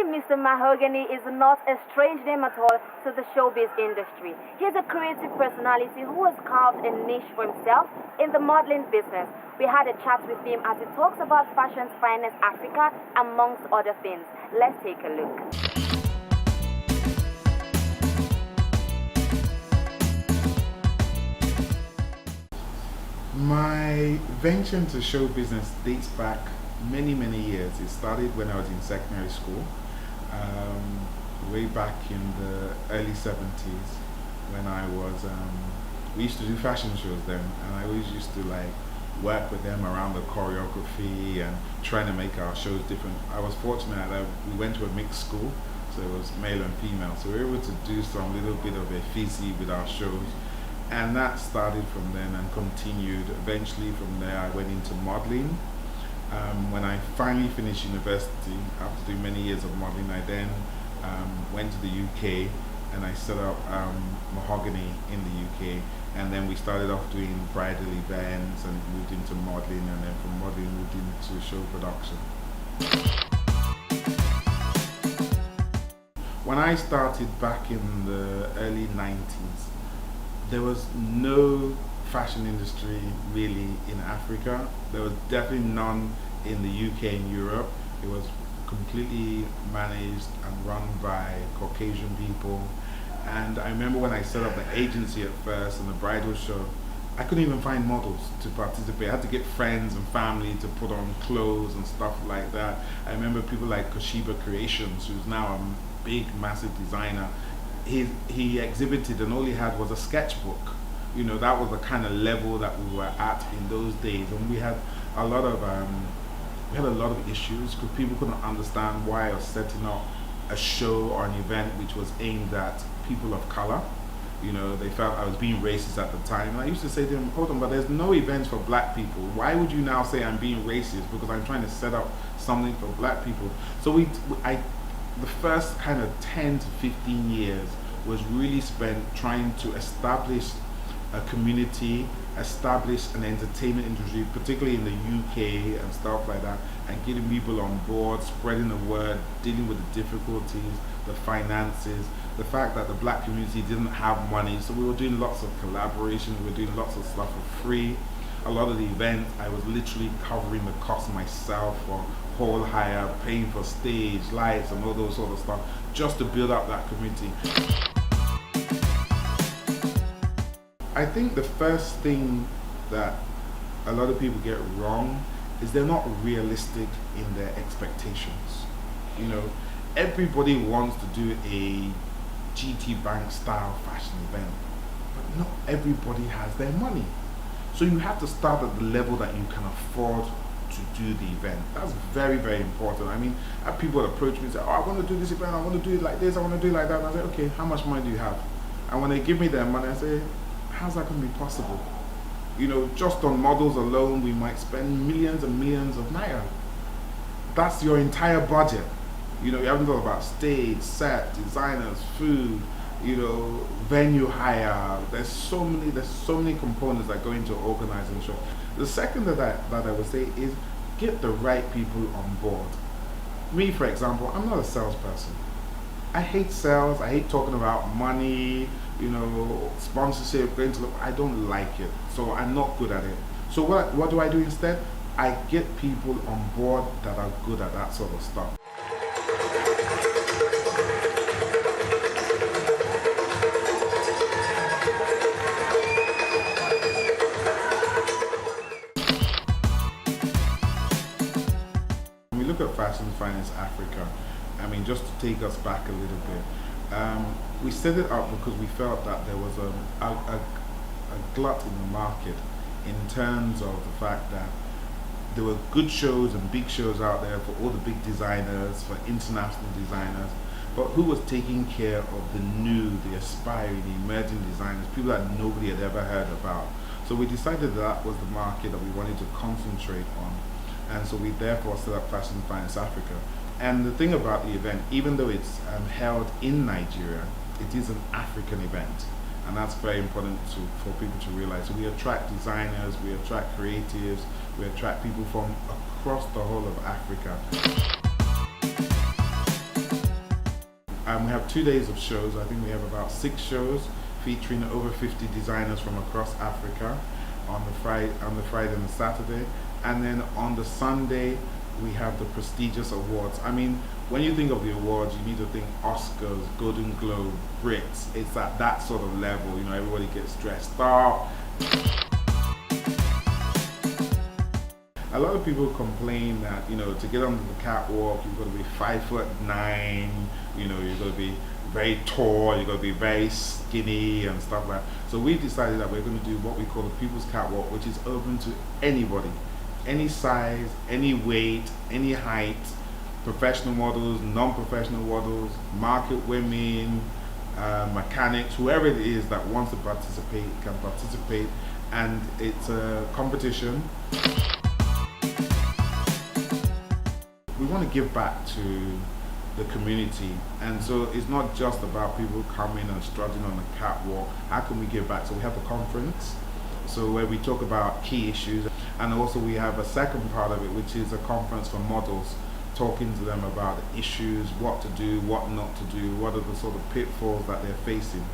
name, Mr. Mahogany, is not a strange name at all to the showbiz industry. He's a creative personality who has carved a niche for himself in the modeling business. We had a chat with him as he talks about fashion's finest Africa, amongst other things. Let's take a look. My venture into show business dates back many years. It started when I was in secondary school, way back in the early 70s when I was, we used to do fashion shows then, and I always used to like work with them around the choreography and trying to make our shows different. I was fortunate that we went to a mixed school, so it was male and female, so we were able to do some little bit of a fizzy with our shows. And that started from then and continued. Eventually from there I went into modeling. When I finally finished university, after doing many years of modeling, I then went to the UK and I set up Mahogany in the UK. And then we started off doing bridal events and moved into modeling, and then from modeling moved into show production. When I started back in the early 90s, there was no fashion industry really in Africa. There was definitely none in the UK and Europe. It was completely managed and run by Caucasian people. And I remember when I set up the agency at first and the bridal show, I couldn't even find models to participate. I had to get friends and family to put on clothes and stuff like that. I remember people like Koshiba Creations, who's now a big, massive designer. He exhibited and all he had was a sketchbook. You know, that was the kind of level that we were at in those days, and we had a lot of issues because people couldn't understand why I was setting up a show or an event which was aimed at people of color. You know, they felt I was being racist at the time, and I used to say to them, hold on, but there's no events for black people. Why would you now say I'm being racist because I'm trying to set up something for black people? So the first kind of 10 to 15 years was really spent trying to establish a community, establish an entertainment industry, particularly in the UK and stuff like that, and getting people on board, spreading the word, dealing with the difficulties, the finances, the fact that the black community didn't have money. So we were doing lots of collaboration, we were doing lots of stuff for free. A lot of the events, I was literally covering the cost myself for hall hire, paying for stage, lights, and all those sort of stuff, just to build up that community. I think the first thing that a lot of people get wrong is they're not realistic in their expectations. You know, everybody wants to do a GT Bank style fashion event, but not everybody has their money. So you have to start at the level that you can afford to do the event. That's very important. I mean, I have people approach me and say, oh, I want to do this event, I want to do it like this, I want to do it like that. And I say, okay, how much money do you have? And when they give me their money, I say, how's that going to be possible? You know, just on models alone, we might spend millions and millions of naira. That's your entire budget. You know, you haven't thought about stage, set, designers, food, you know, venue hire. There's so many components that go into organizing a show. The second that I would say is get the right people on board. Me, for example, I'm not a salesperson. I hate sales. I hate talking about money, you know, sponsorship, going to look. I don't like it, so I'm not good at it. So what do I do instead? I get people on board that are good at that sort of stuff. When we look at Fashion Finance Africa, I mean, just to take us back a little bit, we set it up because we felt that there was a glut in the market in terms of the fact that there were good shows and big shows out there for all the big designers, for international designers, but who was taking care of the new, the aspiring, the emerging designers, people that nobody had ever heard about. So we decided that was the market that we wanted to concentrate on, and so we therefore set up Fashion Finance Africa. And the thing about the event, even though it's held in Nigeria, it is an African event, and that's very important for people to realize. So we attract designers, we attract creatives, we attract people from across the whole of Africa. We have 2 days of shows. I think we have about 6 shows featuring over 50 designers from across Africa on the Friday and the Saturday. And then on the Sunday, we have the prestigious awards. I mean, when you think of the awards, you need to think Oscars, Golden Globe, Brits. It's at that sort of level. You know, everybody gets dressed up. A lot of people complain that, you know, to get onto the catwalk, you've got to be 5'9", you know, you've got to be very tall, you've got to be very skinny and stuff like that. So we decided that we're going to do what we call the People's Catwalk, which is open to anybody, any size, any weight, any height, professional models, non-professional models, market women, mechanics, whoever it is that wants to participate can participate, and it's a competition. We want to give back to the community, and so it's not just about people coming and strutting on the catwalk. How can we give back? So we have the conference, so where we talk about key issues, and also we have a second part of it, which is a conference for models, talking to them about the issues, what to do, what not to do, what are the sort of pitfalls that they're facing.